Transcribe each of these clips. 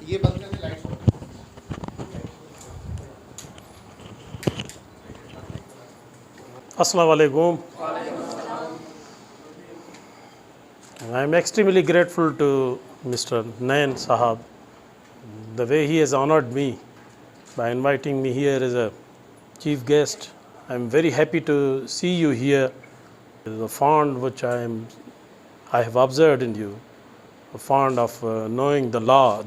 ये बंद करके light of. Assalamu alaikum. I am extremely grateful to Mr. Nayan Sahab, the way he has honored me by inviting me here as a chief guest. I am very happy to see you here. The fond which I have observed in you, a fond of knowing the law.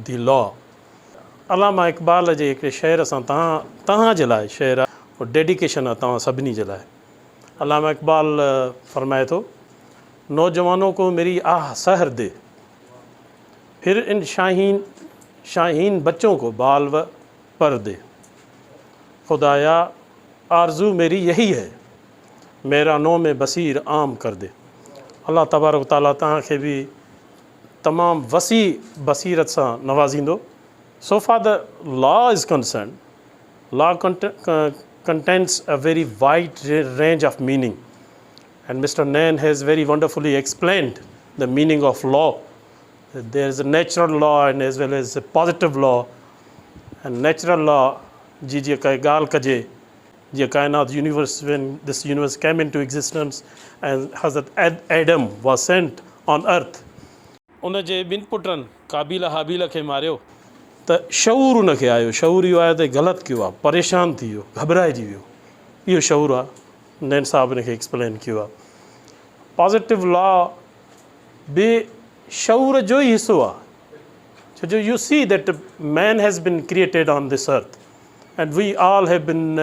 अलामा इक़बाल जे हिकिड़े शेर सां तव्हां जे लाइ शेर आहे, और dedication आहे तव्हां सभिनी जे लाइ। अलामा इक़बाल फरमाए थो, नौजवानों को मेरी आह सहर दे, फिर इन शाहीन बच्चों को बाल व पर दे। खुदाया आरज़ू मेरी यही है, मेरा नौम बसीर आम कर दे। अल्लाह तबारक ताला तव्हांखे बि तमामु वसी बसीरत सां नवाज़ींदो। So far the law is concerned, law contains a very wide range of meaning, and Mr. Nayan has very wonderfully explained the meaning of law. There is a natural law and as well as a positive law. And natural law, ji kai gal kaje, ji kainat universe, when this universe came into existence and Hazrat Adam was sent on earth, उन जे ॿिनि पुटनि काबिल हाबिल खे Mario त शऊर उनखे आयो। शऊर इहो आहे त ग़लति कयो आहे, परेशान थी वियो, घबराइजी वियो, इहो शऊर आहे। नैन साहब इनखे एक्सप्लेन कयो आहे। पॉज़िटिव लॉ बि शऊर जो ई हिसो आहे, छो जो you see that man has been created on this earth and we all have been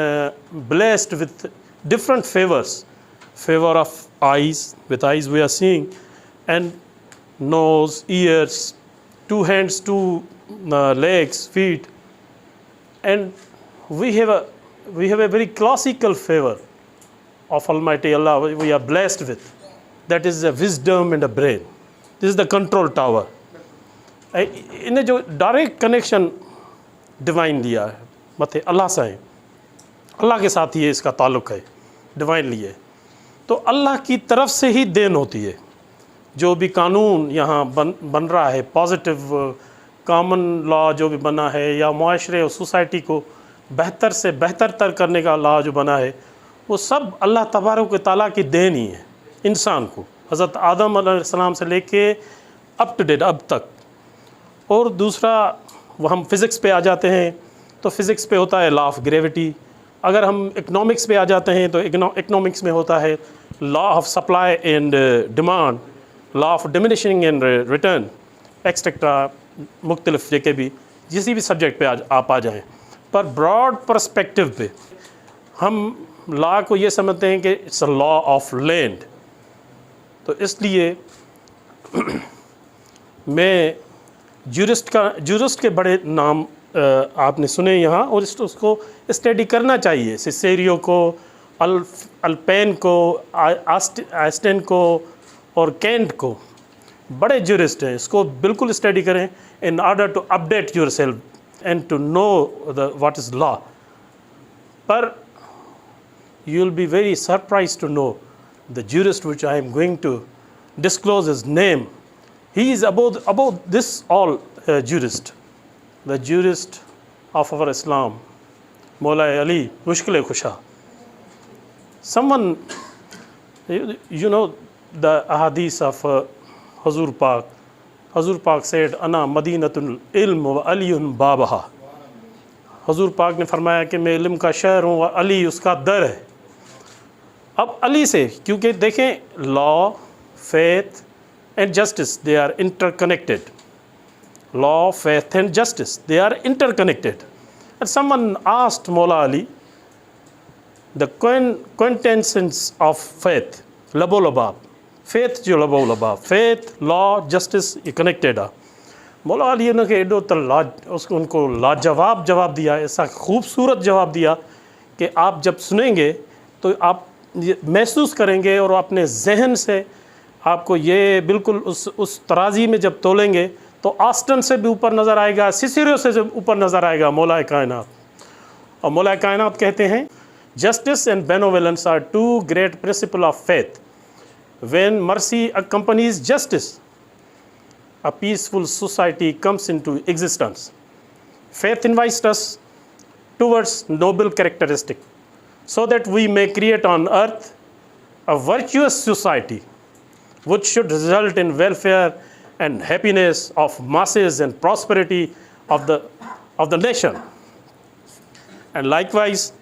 blessed with different favours, favour of eyes, with eyes we are seeing, and nose, ears, two hands, two legs, feet, and we have a very classical favor of Almighty Allah we are blessed with. That is the wisdom and the brain. This is the control tower. इन जो direct connection divine लिया है मथे अल्लाह से है, अल्लाह के साथ ही इसका ताल्लुक़ है, डिवाइनली है। तो अल्लाह की तरफ से ही देन होती है। जो भी कानून यहाँ बन रहा है, पॉजिटिव कॉमन लॉ जो भी बना है, या मुआशरे और सोसाइटी को बेहतर से बेहतर तर करने का लॉ जो बना है, वो सब अल्लाह तबारक व तआला की देन ही है इंसान को, हज़रत आदम अलैहिस्सलाम से लेके अप टू डेट अब तक। और दूसरा वो हम फ़िज़िक्स पे आ जाते हैं तो फ़िज़िक्स पे होता है लॉ ऑफ ग्रेविटी। अगर हम इकनॉमिक्स पे आ जाते हैं तो इकनॉमिक्स में होता है law of supply and demand, law of diminishing and return, etcetera, मुख्तलिफ जेके भी किसी भी सब्जेक्ट पे आप आ जाएं। पर ब्रॉड पर्सपेक्टिव पे हम लॉ को ये समझते हैं कि it's a law of land. तो इसलिए मैं जूरिस्ट के बड़े नाम आपने सुने यहाँ, और उसको स्टडी करना चाहिए। सिसेरियो को, अल्पेन को, आस्टेन को और कैंट को, बड़े जूरिस्ट हैं, इसको बिल्कुल स्टडी करें in order to update yourself and to know the what is law. पर you will be very surprise to know the jurist which I am going to disclose his name, he is above this all jurist, the jurist of our Islam, Maulay Ali Mushkil Khusha. Someone, you know the ahadith of Hazur Pak. Hazur Pak said, "Ana Madinatul Ilm wa Aliyun Babaha." Hazur Pak ने फरमाया कि मैं इल्म का शहर हूँ और अली उसका दर है। अब अली से, क्योंकि देखें law, faith and justice, they are interconnected. Law, faith and justice, they are interconnected. And someone asked Maula Ali the quintessence of faith, labo labab, faith jo labo labab, faith, law, justice ये connected है। मौला अली ने के एडो उनको लाजवाब जवाब दिया, ऐसा खूबसूरत जवाब दिया कि आप जब सुनेंगे तो आप महसूस करेंगे और अपने जहन से आपको ये बिल्कुल उस तराजी में जब तोलेंगे तो आस्टन से भी ऊपर नज़र आएगा, सिसिरो से ऊपर नज़र आएगा मौला कायनात। और मौला कायनात कहते हैं, justice and benevolence are two great principle of faith. When mercy accompanies justice, a peaceful society comes into existence. Faith invites us towards noble characteristic so that we may create on earth a virtuous society which should result in welfare and happiness of masses and prosperity of the nation. And likewise,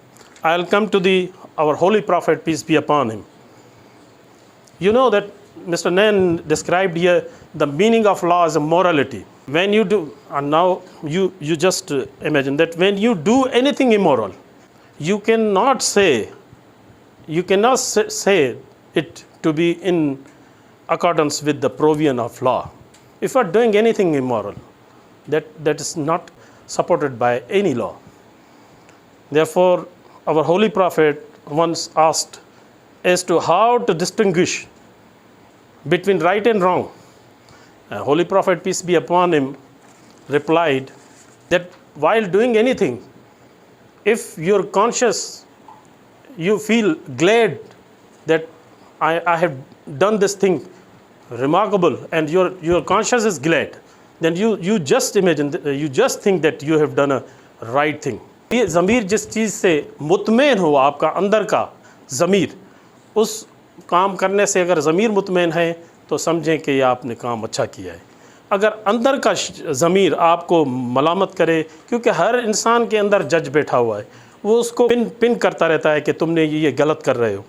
I'll come to our holy prophet, peace be upon him. You know that Mr. Nain described here the meaning of law as a morality. When you do, and now you just imagine that when you do anything immoral, you cannot say it to be in accordance with the provision of law. If you are doing anything immoral, that is not supported by any law. Therefore, our holy prophet once asked as to how to distinguish between right and wrong. Holy prophet, peace be upon him, replied that while doing anything, if you're conscious, you feel glad that I have done this thing remarkable, and your conscience is glad, then you just imagine, you just think that you have done a right thing. ये ज़मीर जिस चीज़ से मुतमैन हो, आपका अंदर का ज़मीर, उस काम करने से अगर ज़मीर मुतमैन है तो समझें कि ये आपने काम अच्छा किया है। अगर अंदर का ज़मीर आपको मलामत करे, क्योंकि हर इंसान के अंदर जज बैठा हुआ है, वो उसको पिन करता रहता है कि तुमने ये गलत कर रहे हो।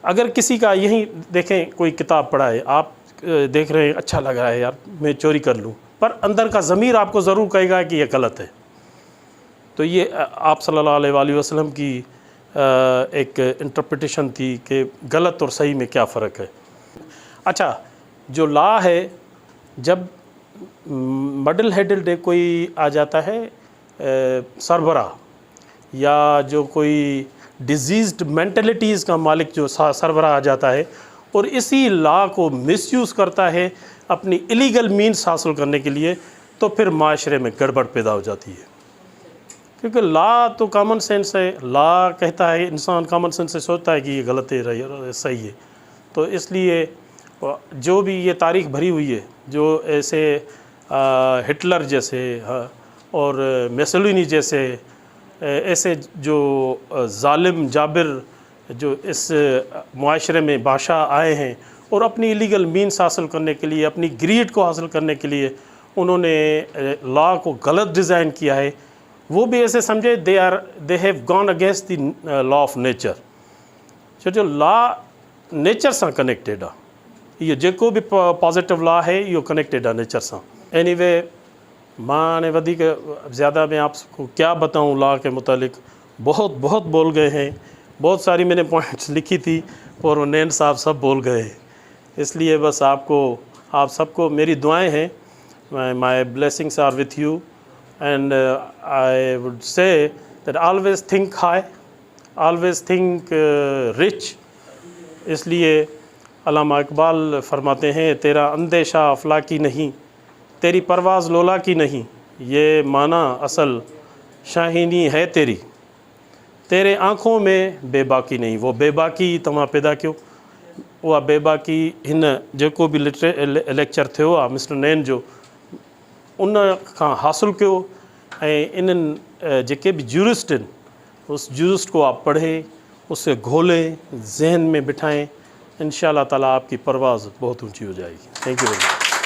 अगर किसी का यही देखें, कोई किताब पढ़ा है, आप देख रहे हैं अच्छा लग रहा है यार मैं चोरी कर लूँ, पर अंदर का ज़मीर आपको ज़रूर कहेगा कि ये गलत है। तो ये आप सल्लल्लाहु अलैहि वसल्लम की एक इंटरप्रिटेशन थी कि गलत और सही में क्या फ़र्क है। अच्छा, जो लॉ है, जब मिडिल हेडेड कोई आ जाता है सरबरा, या जो कोई डिजीज़्ड मेंटलिटीज़ का मालिक जो सरबरा आ जाता है और इसी लॉ को मिसयूज़ करता है अपनी इलीगल मीन्स हासिल करने के लिए, तो फिर माशरे में गड़बड़ पैदा हो जाती है। क्योंकि लॉ तो कॉमन सेंस है, लॉ कहता है, इंसान कॉमन सेंस से सोचता है कि ये गलत है, सही है। तो इसलिए जो भी ये तारीख़ भरी हुई है, जो ऐसे हिटलर जैसे और मेसोलिनी जैसे ऐसे जो जालिम जाबिर जो इस मुआशरे में बादशाह आए हैं और अपनी इलीगल मीन्स हासिल करने के लिए, अपनी ग्रीड को हासिल करने के लिए उन्होंने लॉ को गलत डिज़ाइन किया है, वो भी ऐसे समझे they have gone against the law of nature. जो लॉ नेचर सां कनेक्टेड आहे, इहो जेको बि पॉजिटिव लॉ है इहो कनेक्टेड आहे नेचर सां। एनीवे, मां हाणे वधीक ज़्यादा मैं आपको क्या बताऊं लॉ के मुतालिक, बहुत बोल गए हैं, बहुत सारी मैंने पॉइंट्स लिखी थी और नैन साहब सब बोल गए। इसलिए बस आप सबको मेरी दुआएं हैं। My blessings are with you and I would say that always think high, always think rich। इसलिए अल्लामा इकबाल फरमाते हैं, तेरा अंदेशा अफलाकी नहीं, तेरी परवाज़ लोला की नहीं, ये माना असल शाहीनी है तेरी, तेरे आँखों में बेबाकी नहीं। वो बेबाकी तव्हां पैदा कयो, उहा बेबाकी हिन जेको बि लेक्चर थियो आहे मिस्टर नैन जो, उन खां हासिल कयो ऐं इन्हनि जेके भी जूरिस्ट आहिनि, उस जूरिस्ट को आप पढ़ें, उसे घोलें, जहन में बिठाएं, इंशाअल्लाह ताला आपकी परवाज़ बहुत ऊंची हो जाएगी। Thank you very much.